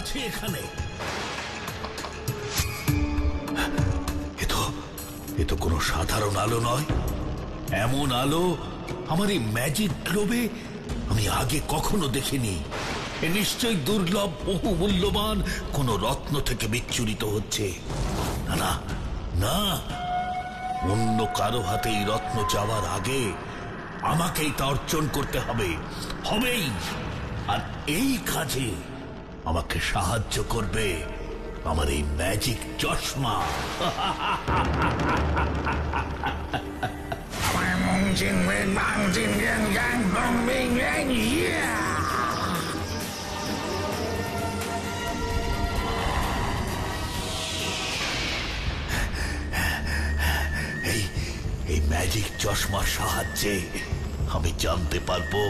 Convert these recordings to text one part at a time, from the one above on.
আছে এখানে? এ তো কোনো সাধারণ আলো নয়। এমন আলো আমার এই ম্যাজিক গ্লোবে আমি আগে কখনো দেখিনি। এ নিশ্চয়ই দুর্লভ, বহু মূল্যবান কোন রত্ন থেকে বিচ্ছুরিত হচ্ছে। না না, অন্য কারো হাতে এই রত্ন যাওয়ার আগে আমাকেই তা অর্জন করতে হবেই। আর এই কাজে আমাকে সাহায্য করবে আমার এই ম্যাজিক চশমা। এই ম্যাজিক চশমার সাহায্যে আমি জানতে পারবো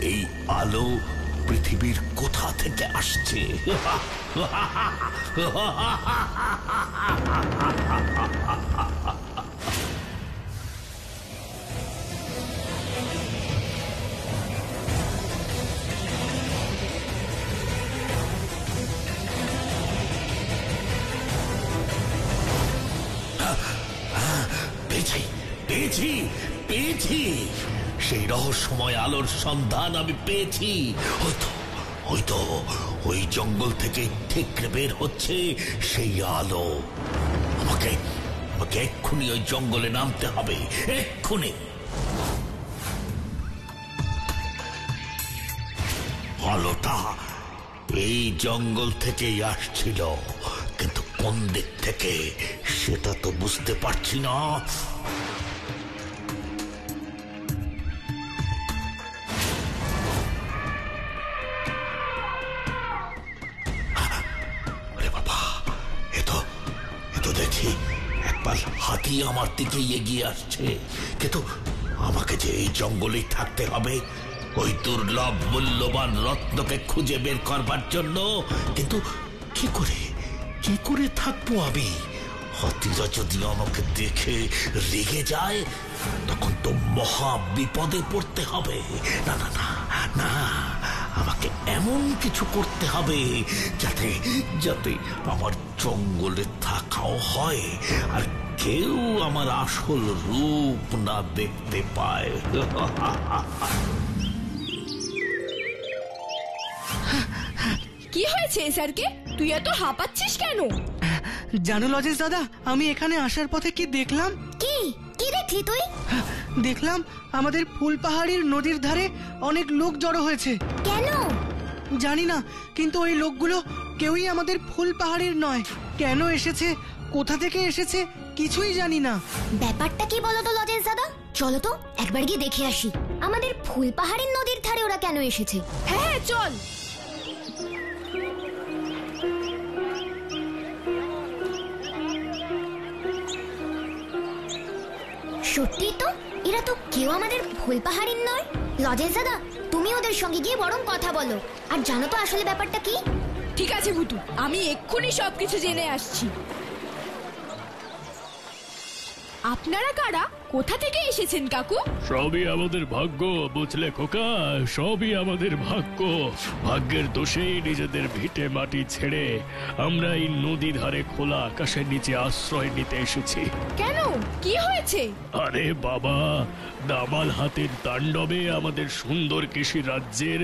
এই আলো পৃথিবীর কোথা থেকে আসছে। পেয়েছি, সেই রহস্যময় আলোর সন্ধান আমি পেয়েছি। ওই জঙ্গল থেকে ঠিকরে বের হচ্ছে সেই আলো। আমাকে এক্ষুনি ওই জঙ্গলে নামতে হবে, এক্ষুনি। আলোটা এই জঙ্গল থেকেই আসছিল, কিন্তু কোন দিক থেকে সেটা তো বুঝতে পারছি না। হাতি আমার দিকে এগিয়ে আসছে, কিন্তু আমাকে যে এই জঙ্গলেই থাকতে হবে ওই দুর্লভ মূল্যবান রত্নকে খুঁজে বের করবার জন্য। কিন্তু কি করে থাকবো আমি? হাতিরা যদি আমাকে দেখে রেগে যায় তখন তো মহা বিপদে পড়তে হবে। না না না না, আমাকে এমন কিছু করতে হবে যাতে আমার জঙ্গলে থাকাও হয় আর কেউ আমার আসল রূপ না দেখতে পায়। কি হয়েছে স্যারকে? তুই এত হাঁপাচ্ছিস কেন? জানো লজেন্স দাদা, আমি এখানে আসার পথে কি দেখলাম? কি দেখলি তুই? দেখলাম আমাদের ফুলপাহাড়ির নদীর ধারে অনেক লোক জড়ো হয়েছে। কেন জানি না, কিন্তু ওই লোকগুলো কেউই আমাদের ফুলপাহাড়ির নয়। কেন এসেছে, কোথা থেকে এসেছে কিছুই জানি না। ব্যাপারটা কি বলো তো লজেন্স দাদা? চলো তো একবার গিয়ে দেখে আসি আমাদের ফুলপাহাড়ির নদীর ধারে ওরা কেন এসেছে। হ্যাঁ চল। সত্যি তো, এরা তো কেউ আমাদের ফুলপাহাড়ির নয়। লজেন্স দাদা, তুমি ওদের সঙ্গে গিয়ে বরং কথা বলো আর জানো তো আসলে ব্যাপারটা কি। ঠিক আছে ভুতু, আমি এক্ষুনি সবকিছু জেনে আসছি। আপনারা কারা, কোথা থেকে এসেছেন কাকু? সবই আমাদের ভাগ্য, বুঝলে খোকা, সবই আমাদের ভাগ্য। ভাগ্যের দোষেই নিজেদের ভিটে মাটি ছেড়ে আমরা এই নদী ধারে খোলা আকাশের নিচে আশ্রয় নিতে এসেছি। কেন, কি হয়েছে? আরে বাবা, দামাল হাতির তাণ্ডবে আমাদের সুন্দর কৃষি রাজ্যের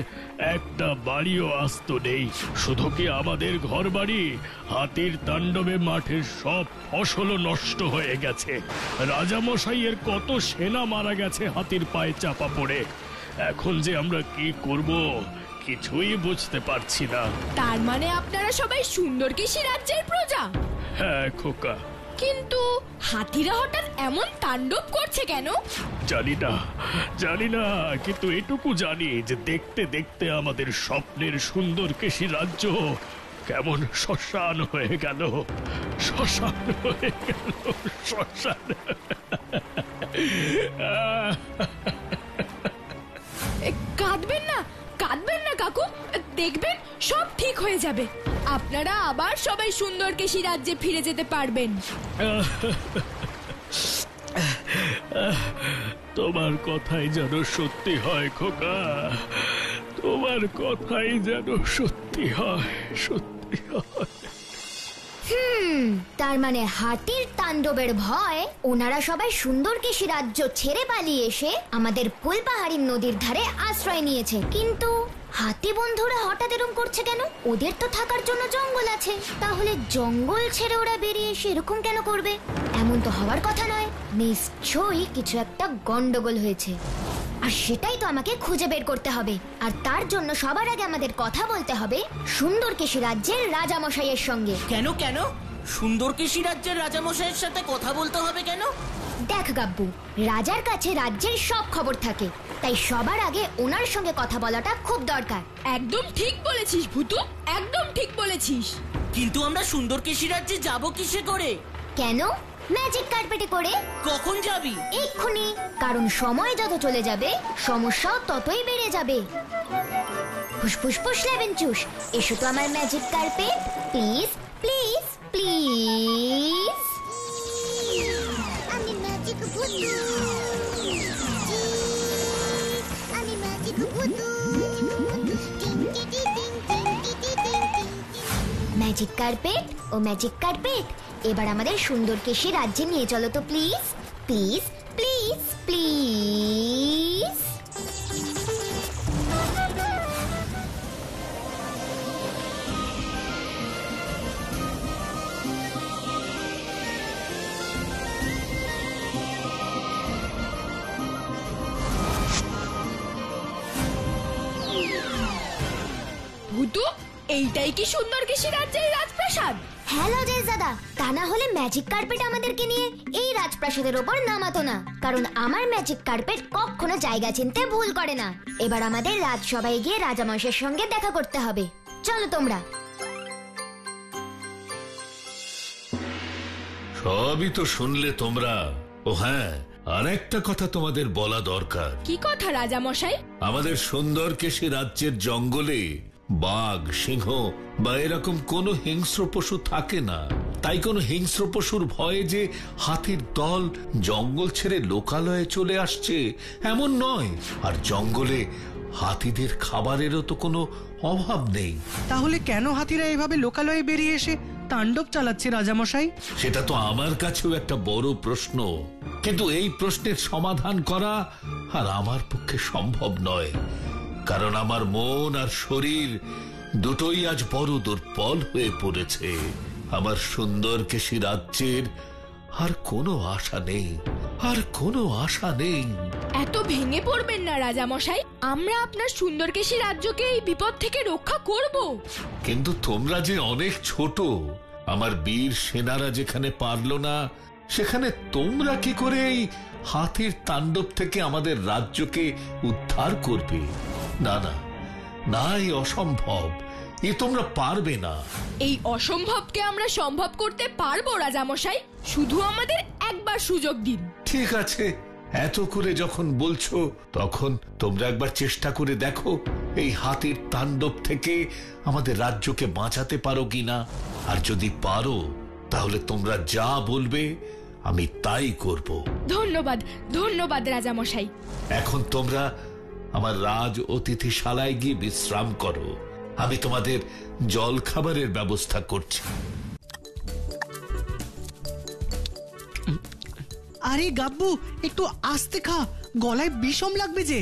একটা বাড়িও আস্ত নেই। শুধু কি আমাদের ঘর বাড়ি, হাতির তাণ্ডবে মাঠের সব ফসলও নষ্ট হয়ে গেছে। রাজামশাইয়ের কত সেনা মারা গেছে হাতির পায়ে চাপা পড়ে। এখন যে আমরা কি করব কিছুই বুঝতে পারছি না। তার মানে আপনারা সবাই সুন্দর কৃষি রাজ্যের প্রজা? হ্যাঁ খোকা। কিন্তু হাতিরা হঠাৎ এমন তাণ্ডব করছে কেন? জানি না, কিন্তু এটুকু জানি যে দেখতে দেখতে আমাদের স্বপ্নের সুন্দর কৃষি রাজ্য কেমন শ্মশান হয়ে গেল। কাঁদবেন না কাকু, দেখবেন সব ঠিক হয়ে যাবে। আপনারা আবার সবাই সুন্দর কৃষি রাজ্যে ফিরে যেতে পারবেন। তোমার কথাই যেন সত্যি হয় খোকা, তোমার কথাই যেন সত্যি হয়, সত্যি। তার মানে হাতির তাণ্ডবের ভয় ওনারা সবাই সুন্দরকেশী রাজ্য ছেড়ে পালিয়ে এসে আমাদের ফুলপাহাড়ি নদীর ধারে আশ্রয় নিয়েছে। কিন্তু হাতি বন্ধুরা হঠাৎ এরকম করছে কেন? ওদের তো থাকার জন্য জঙ্গল আছে, তাহলে জঙ্গল ছেড়ে ওরা বেরিয়ে এসে এরকম কেন করবে? এমন তো হওয়ার কথা নয়। নিশ্চয়ই কিছু একটা গন্ডগোল হয়েছে, আর সেটাই তো আমাকে খুঁজে বের করতে হবে। আর তার জন্য সবার আগে আমাদের কথা বলতে হবে সুন্দরকেশী রাজ্যের রাজামশাইয়ের সঙ্গে। কেন কেন সুন্দরকেশী রাজ্যের রাজামশাইয়ের সাথে কথা বলতে হবে কেন? দেখ গাব্বু, রাজার কাছে রাজ্যের সব খবর থাকে, তাই সবার আগে ওনার সঙ্গে কথা বলাটা খুব দরকার। একদম ঠিক বলেছিস ভূতু, একদম ঠিক বলেছিস। কিন্তু আমরা সুন্দরকেশী রাজ্যে যাব কিসে করে? কেন? ম্যাজিক কার্পেটে করে। কখন যাবি? এক্ষুনি, কারণ সময় যত চলে যাবে সমস্যাও ততই বেড়ে যাবে। ফুসফুস ফুস লেবেন চুস, এসো তো আমার magic carpet, please please please. আমি ম্যাজিক ভূতু, আমি ম্যাজিক ভূতু। ম্যাজিক কার্পেট ও ম্যাজিক কার্পেট, এবার আমাদের সুন্দরকেশী রাজ্যে নিয়ে চলো তো প্লিজ প্লিজ প্লিজ প্লিজ। ভূতু, এইটাই কি সুন্দরকেশী রাজ্যের রাজপ্রাসাদ? হ্যাঁ লজেশ দাদা, তা না হলে ম্যাজিক কার্পেট আমাদেরকে নিয়ে এই রাজপ্রাসাদের ওপর নামাতো না, কারণ আমার ম্যাজিক কার্পেট কখনো জায়গা চিনতে ভুল করে না। এবার আমাদের রাজসভায় গিয়ে রাজামশাইয়ের সঙ্গে দেখা করতে হবে। চলো তোমরা। সবই তো শুনলে তোমরা। ও হ্যাঁ, আরেকটা কথা তোমাদের বলা দরকার। কি কথা রাজামশাই? আমাদের সুন্দরকেশী রাজ্যের জঙ্গলে বাঘ, সিংহ বা এরকম কোনো হিংস্র পশু থাকে না। তাই কোনো হিংস্র পশুর ভয়ে যে হাতির দল জঙ্গল ছেড়ে লোকালয়ে চলে আসছে এমন নয়। আর জঙ্গলে হাতিদের খাবারেরও তো কোনো অভাব নেই। তাহলে কেন হাতিরা এভাবে লোকালয়ে বেরিয়ে এসে তাণ্ডব চালাচ্ছে রাজামশাই? সেটা তো আমার কাছেও একটা বড় প্রশ্ন, কিন্তু এই প্রশ্নের সমাধান করা আর আমার পক্ষে সম্ভব নয়, কারণ আমার মন আর শরীর দুটোই আজ বড় দুর্বল হয়ে পড়েছে। আমার সুন্দরকেশী রাজ্যের আর কোনো আশা নেই, আর কোনো আশা নেই। এত ভেঙে পড়বেন না রাজামশাই, আমরা আপনার সুন্দরকেশী রাজ্যকে এই বিপদ থেকে রক্ষা করব। কিন্তু তোমরা যে অনেক ছোট, আমার বীর সেনারা যেখানে পারল না, সেখানে তোমরা কি করে এই হাতির তাণ্ডব থেকে আমাদের রাজ্যকে উদ্ধার করবে? না না না, এই অসম্ভব, এ তোমরা পারবে না। এই অসম্ভবকে আমরা সম্ভব করতে পারবো রাজামশাই, শুধু আমাদের একবার সুযোগ দিন। ঠিক আছে, এত করে যখন বলছো, তখন তোমরা একবার চেষ্টা করে দেখো এই হাতির তাণ্ডব থেকে আমাদের রাজ্যকে বাঁচাতে পারো কিনা। আর যদি পারো, তাহলে তোমরা যা বলবে আমি তাই করব। ধন্যবাদ ধন্যবাদ রাজামশাই। এখন তোমরা আমার রাজ অতিথিশালায় গিয়ে বিশ্রাম করো, আমি তোমাদের জল খাবারের ব্যবস্থা করছি। আরে গাব্বু, একটু আস্তে খা, গলায় বিষম লাগবে যে।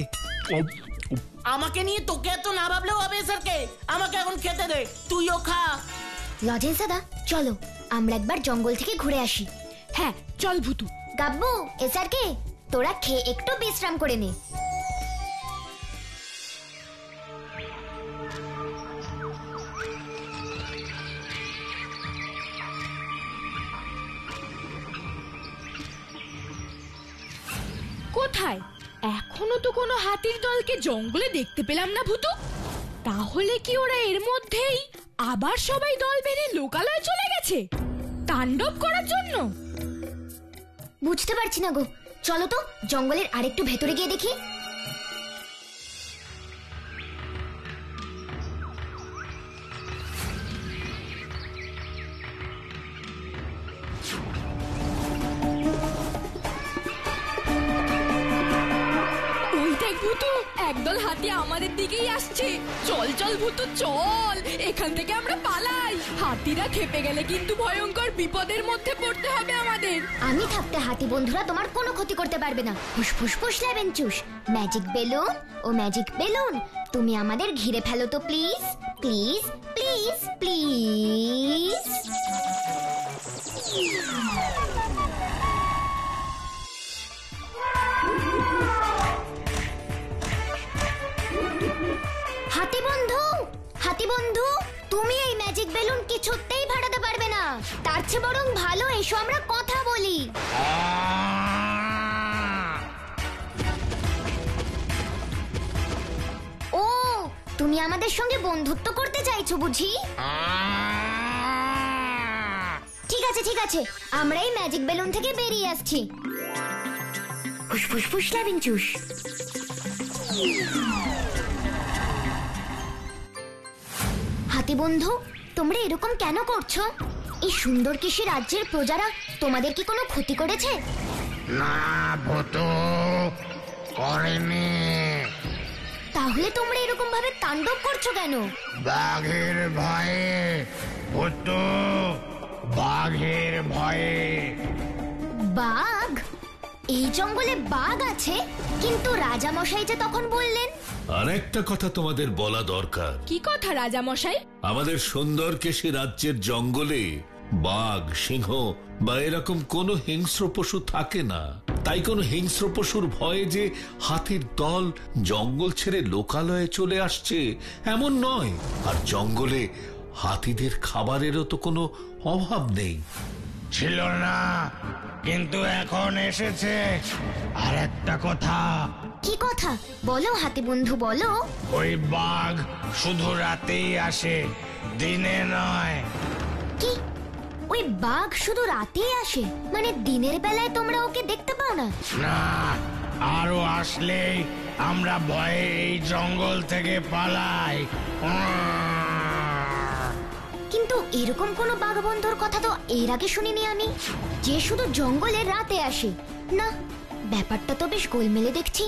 আমাকে নিয়ে তোকে এত না ভাবলেও হবে স্যারকে, আমাকে এখন খেতে দে, তুইও খা। লজেশ দাদা, চলো আমরা একবার জঙ্গল থেকে ঘুরে আসি। হ্যাঁ চল ভূতু। গাব্বু, এসারকে তোরা খেয়ে একটু বিশ্রাম করে নে। কোথায়? এখনো তো কোনো হাতির দলকে জঙ্গলে দেখতে পেলাম না ভূতু। তাহলে কি ওরা এর মধ্যেই আবার সবাই দল বেঁধে লোকালয়ে চলে গেছে তাণ্ডব করার জন্য? বুঝতে পারছি না গো, চলো তো জঙ্গলের আরেকটু ভেতরে গিয়ে দেখি। ওই দেখ ভূতু, একদল হাতি আমাদের দিকেই আসছে। চল চল ভূতু চল, এখান থেকে আমরা পালাই। হাতিরা খেপে গেলে কিন্তু ভয়ঙ্কর বিপদের মধ্যে পড়তে হবে আমাদের। আমি থাকতে হাতি বন্ধুরা তোমার কোনো ক্ষতি করতে পারবে না। ফুসফুস লেবেনচুস, ম্যাজিক বেলুন ও ম্যাজিক বেলুন, তুমি আমাদের ঘিরে ফেলো তো প্লিজ প্লিজ প্লিজ প্লিজ। হাতি বন্ধু, হাতি বন্ধু, তুমি এই ম্যাজিক বেলুন কিছুতেই ফাটাতে পারবে না। তার চেয়ে বরং ভালো এসো আমরা কথা বলি। ও, তুমি আমাদের সঙ্গে বন্ধুত্ব করতে চাইছো বুঝি? ঠিক আছে ঠিক আছে, আমরা এই ম্যাজিক বেলুন থেকে বেরিয়ে আসছি। ফুসফুস লেবেনচুস। হাতি বন্ধু, তোমরা এরকম কেন করছো? এই সুন্দর কৃষি রাজ্যের প্রজারা তোমাদের কি কোনো ক্ষতি করেছে? না ভূতু, করেনি। তাহলে তোমরা এরকম ভাবে তাণ্ডব করছো কেন? বাঘের ভয়ে ভূতু, বাঘের ভয়ে। বাঘ? এই জঙ্গলে বাঘ আছে? কিন্তু রাজা মশাই যে তখন বললেন। আরেকটা কথা তোমাদের বলা দরকার। কি কথা রাজা মশাই? আমাদের সুন্দরকেশী রাজ্যের জঙ্গলে বাঘ, সিংহ বা এরকম কোনো হিংস্র পশু থাকে না। তাই কোনো হিংস্র পশুর ভয়ে যে হাতির দল জঙ্গল ছেড়ে লোকালয়ে চলে আসছে এমন নয়। আর জঙ্গলে হাতিদের খাবারেরও তো কোনো অভাব নেই। ছিল না, কিন্তু এখন এসেছে। আর একটা কথা। কি কথা? বলো হাতি বন্ধু বলো। ওই বাঘ শুধু রাতেই আসে, দিনে নয়। কি? ওই বাঘ শুধু রাতেই আসে? মানে দিনের বেলায় তোমরা ওকে দেখতে পাও না? না, আরো আসলেই আমরা ভয়ে এই জঙ্গল থেকে পালাই। কিন্তু এরকম কোন বাঘ বন্ধুর কথা তো এর আগে শুনিনি আমি, যে শুধু জঙ্গলে রাতে আসে। না, ব্যাপারটা তো বেশ গোলমেলে দেখছি।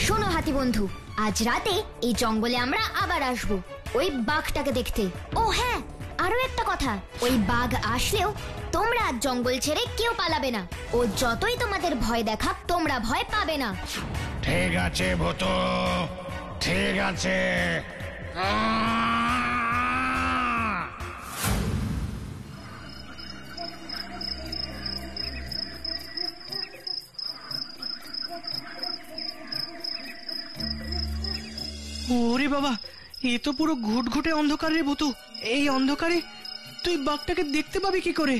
শোনো হাতি বন্ধু, আজ রাতে এই জঙ্গলে আমরা আবার আসবো ওই বাঘটাকে দেখতে। ও হ্যাঁ, আরো একটা কথা, ওই বাঘ আসলেও তোমরা আজ জঙ্গল ছেড়ে কেউ পালাবে না। ও যতই তোমাদের ভয় দেখাক, তোমরা ভয় পাবে না। ঠিক আছে ভূতু, ঠিক আছে। ওরে বাবা, এ তো পুরো ঘুটঘুটে অন্ধকার রে ভূতু। এই অন্ধকারে তুই বাঘটাকে দেখতে পাবি কি করে?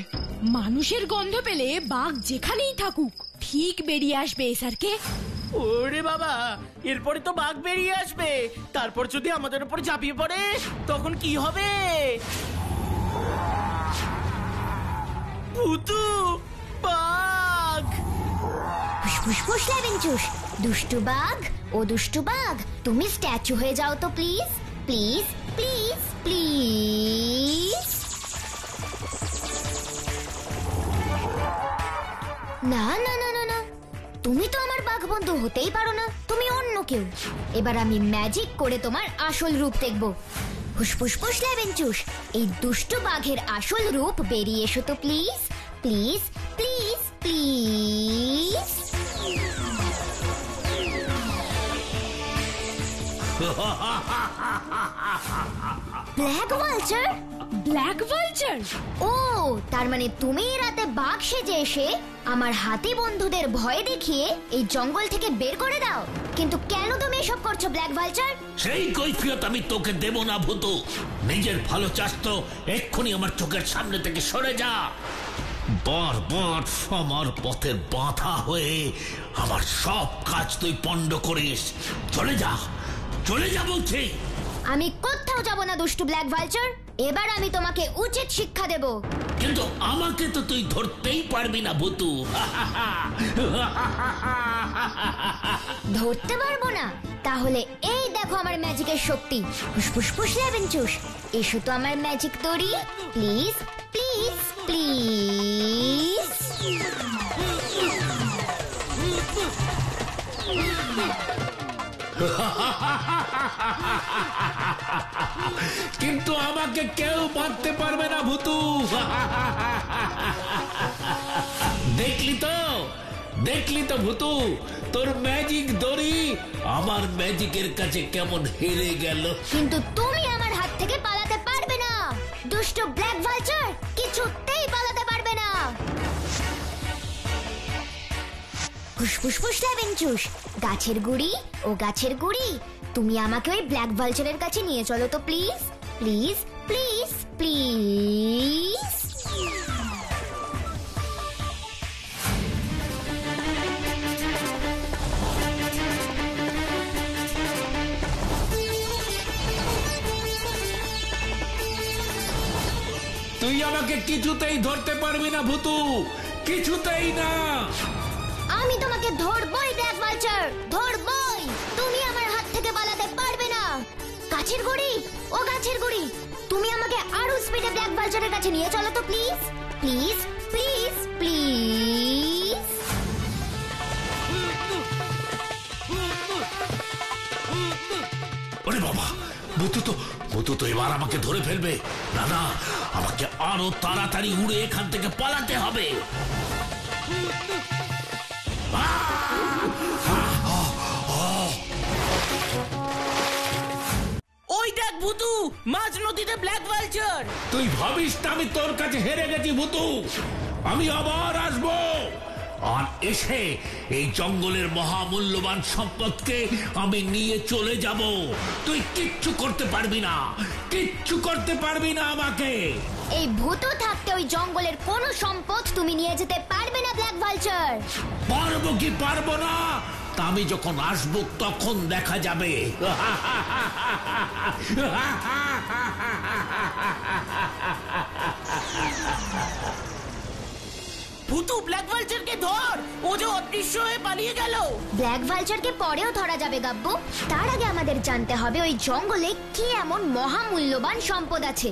মানুষের গন্ধ পেলে বাঘ যেখানেই থাকুক ঠিক বেরিয়ে আসবে এসারকে। ওরে বাবা, এরপরে তো বাঘ বেরিয়ে আসবে। তারপর যদি আমাদের উপর ঝাঁপিয়ে পড়ে তখন কি হবে? ভূতু, বাঘ! ফুসফুস লেবেনচুস, দুষ্টু বাঘ ও দুষ্টু বাঘ, তুমি স্ট্যাচু হয়ে যাও তো প্লিজ প্লিজ প্লিজ প্লিজ। না না না না না, তুমি তো আমার বাঘ বন্ধু হতেই পারো না, তুমি অন্য কেউ। এবার আমি ম্যাজিক করে তোমার আসল রূপ দেখব। ফুসফুস লেবেনচুস, এই দুষ্টু বাঘের আসল রূপ বেরিয়ে এসো তো please please please please. Black vulture? Black vulture? ও, তার মানে তুমি রাতে বাঘ সেজে এসে আমার হাতি বন্ধুদের ভয় দেখিয়ে এই জঙ্গল থেকে বের করে দাও। কিন্তু কেন তুমি এসব করছো ব্ল্যাক ভালচার? সেই কৈফিয়ত আমি তোকে দেব না ভূতু। নিজের ভালো চাস তো এক্ষুনি আমার চোখের সামনে থেকে সরে যা। বারবার আমার পথের বাধা হয়ে আমার সব কাজ তুই পণ্ড করিস। চলে যা, চলে যা বলছি। আমি কোথাও যাব না দুষ্টু ব্ল্যাক ভালচার। এবার আমি তোমাকে উচিত শিক্ষা দেব। কিন্তু আমাকে তো তুই ধরতেই পারবি না ভূতু। ধরতে পারবো না? তাহলে এই দেখো আমার ম্যাজিকের শক্তি। ফুসফুস লেবেনচুস, এসো তো আমার ম্যাজিক তৈরি প্লিজ প্লিজ প্লিজ। কিন্তু আমাকে কেউ বাঁধতে পারবে না ভূতু। দেখলি তো ভূতু, তোর ম্যাজিক দড়ি আমার ম্যাজিকের কাছে কেমন হেরে গেল। কিন্তু তুমি আমার হাত থেকে পালাতে পারবে না, দুষ্ট ব্ল্যাক ভালচার, কিছুতেই পালাতে পারবে না। ফুসফুস লেবেনচুস, গাছের গুড়ি ও গাছের গুড়ি, তুমি আমাকে ওই ব্ল্যাক ভালচারের কাছে নিয়ে চলো তো প্লিজ, প্লিজ প্লিজ প্লিজ। তুই আমাকে কিছুতেই ধরতে পারবি না ভূতু, কিছুতেই না। আমি তোমাকে ধরবই ব্ল্যাক ভালচার, ধরবই। তুমি আমার হাত থেকে পালাতে পারবে না। গাছের গুড়ি ও গাছের গুড়ি, তুমি আমাকে আরো স্পিডে ব্ল্যাক ভালচারের কাছে নিয়ে চলো তো প্লিজ, প্লিজ প্লিজ প্লিজ। ওরে বাবা, ভূতু তো এবার আমাকে ধরে ফেলবে। না না, আমাকে আরো তাড়াতাড়ি উড়ে এখান থেকে পালাতে হবে। ওই দেখ ভূতু, মাঝ নদীতে ব্ল্যাক ভালচার। তুই ভাবিস না আমি তোর কাছে হেরে গেছি ভূতু? আমি আবার আসবো, আর এসে এই জঙ্গলের মহামূল্যবান সম্পদকে আমি নিয়ে চলে যাব। তুই কিচ্ছু করতে পারবি না, কিচ্ছু করতে পারবি না আমাকে। এই ভূত থাকতে ওই জঙ্গলের কোনো সম্পদ তুমি নিয়ে যেতে পারবে না ব্ল্যাক ভালচার। পারবো কি পারবো না তা আমি যখন আসবো তখন দেখা যাবে। ভূতু, ব্ল্যাক ভালচারকে ধর, ও যে অদৃশ্য হয়ে পালিয়ে গেল। ব্ল্যাক ভালচারকে পরেও ধরা যাবে গাব্বু, তার আগে আমাদের জানতে হবে ওই জঙ্গলে কি এমন মহামূল্যবান সম্পদ আছে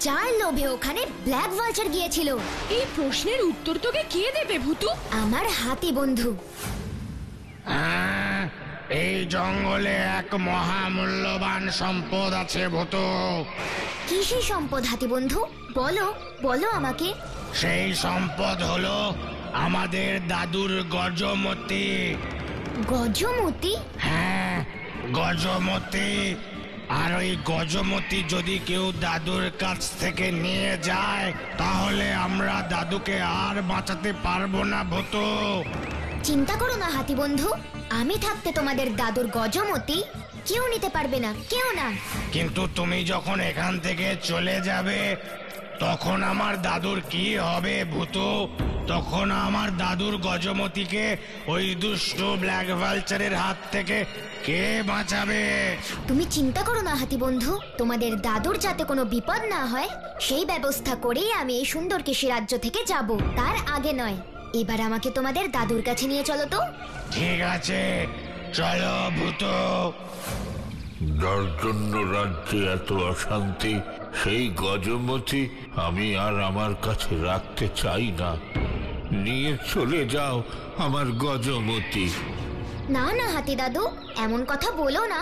যার লোভে ওখানে ব্ল্যাক ভালচার গিয়েছিল। এই প্রশ্নের উত্তর তোকে কে দেবে ভূতু? আমার হাতি বন্ধু। এই জঙ্গলে এক মহামূল্যবান সম্পদ আছে ভূতু। কি সেই সম্পদ হাতি বন্ধু? বলো বলো আমাকে। সেই সম্পদ হলো আমাদের দাদুর গজমতি। গজমতি? হ্যাঁ, গজমতি। আর ওই গজমতি যদি কেউ দাদুর কাছ থেকে নিয়ে যায় তাহলে আমরা দাদুকে আর বাঁচাতে পারবো না ভূতু। চিন্তা করো না হাতি বন্ধু, আমি থাকতে তোমাদের দাদুর গজমতি কেউ নিতে পারবে না, কেউ না। কিন্তু তুমি যখন এখান থেকে চলে যাবে তখন আমার দাদুর কি হবে ভূতু? তখন আমার দাদুর গজমতিকে ওই দুষ্ট ব্ল্যাক ভালচারের হাত থেকে কে বাঁচাবে? তুমি চিন্তা করো না হাতি বন্ধু, তোমাদের দাদুর যাতে কোনো বিপদ না হয় সেই ব্যবস্থা করেই আমি এই সুন্দর কেশী রাজ্য থেকে যাব, তার আগে নয়। এবার আমাকে তোমাদের দাদুর কাছে নিয়ে চলো তো। ঠিক আছে, চলো ভূতু। যার জন্য রাজ্যে এত অশান্তি, সেই গজমতি আমি আর আমার কাছে রাখতে চাই না। নিয়ে চলে যাও আমার গজমতি। না না হাতি দাদু, এমন কথা বলো না।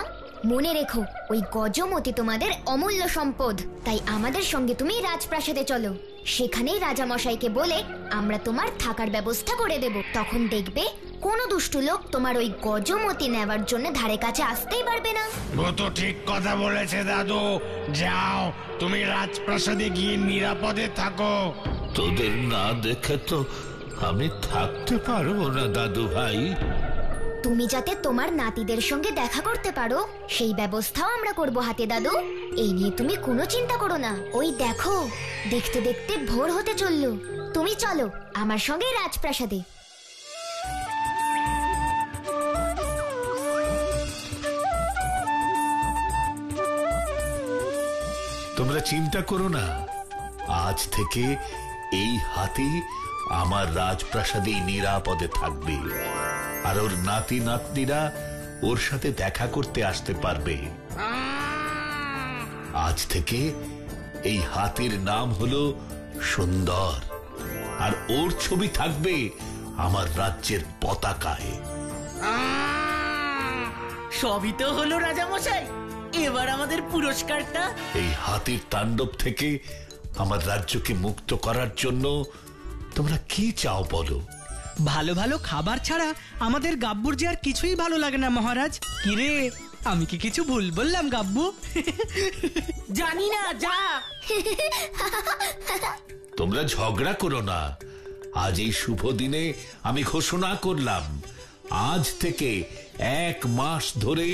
মনে রেখো, ওই গজমতি তোমাদের অমূল্য সম্পদ। তাই আমাদের সঙ্গে তুমি রাজপ্রাসাদে চলো, সেখানেই রাজা মশাইকে বলে আমরা তোমার থাকার ব্যবস্থা করে দেব। তখন দেখবে কোনো দুষ্টু লোক তোমার ওই গজমতি নেবার জন্য ধারে কাছে আসতেই পারবে না। ভূতু ঠিক কথা বলেছে দাদু। যাও, তুমি রাজপ্রাসাদে গিয়ে নিরাপদে থাকো। তোদের না দেখে তো আমি থাকতে পারবো না দাদু ভাই। তুমি যাতে তোমার নাতিদের সঙ্গে দেখা করতে পারো সেই ব্যবস্থাও আমরা করব হাতে দাদু। এই নিয়ে তুমি কোনো চিন্তা করো না। ওই দেখো, দেখতে দেখতে ভোর হতে চললো। তুমি চলো আমার সঙ্গে রাজপ্রাসাদে। তোমরা চিন্তা করো না, আজ থেকে এই হাতি আমার রাজপ্রাসাদে নিরাপদে থাকবে, আর ওর নাতি নাতনিরা ওর সাথে দেখা করতে আসতে পারবে। আজ থেকে এই হাতির নাম হলো সুন্দর, আর ওর ছবি থাকবে আমার রাজ্যের পতাকায়। সবই তো হলো রাজামশাই, এবার আমাদের পুরস্কারটা। এই হাতির তাণ্ডব থেকে আমার রাজ্যকে মুক্ত করার জন্য তোমরা কি চাও বলো? ভালো ভালো খাবার ছাড়া আমাদের গাব্বুর যে আর কিছুই ভালো লাগে না মহারাজ। কিরে, আমি কি কিছু ভুল বললাম গাব্বু? জানি না, যা। তোমরা ঝগড়া করো না। আজ এই শুভ দিনে আমি ঘোষণা করলাম, আজ থেকে 1 মাস ধরে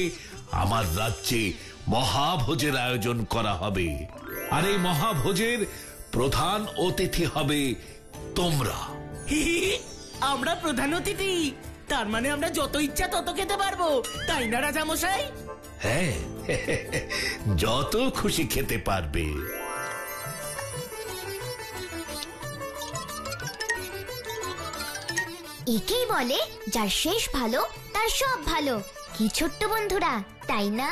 আমার রাজ্যে মহাভোজের আয়োজন করা হবে। আর এই মহাভোজের প্রধান অতিথি হবে তোমরা। আমরা প্রধান অতিথি, তার মানে আমরা যত ইচ্ছা তত খেতে পারবো, তাই না রাজামশাই? হ্যাঁ, যত খুশি খেতে পারবে। একেই বলে যার শেষ ভালো তার সব ভালো। কি ছোট্ট বন্ধুরা, তাই না?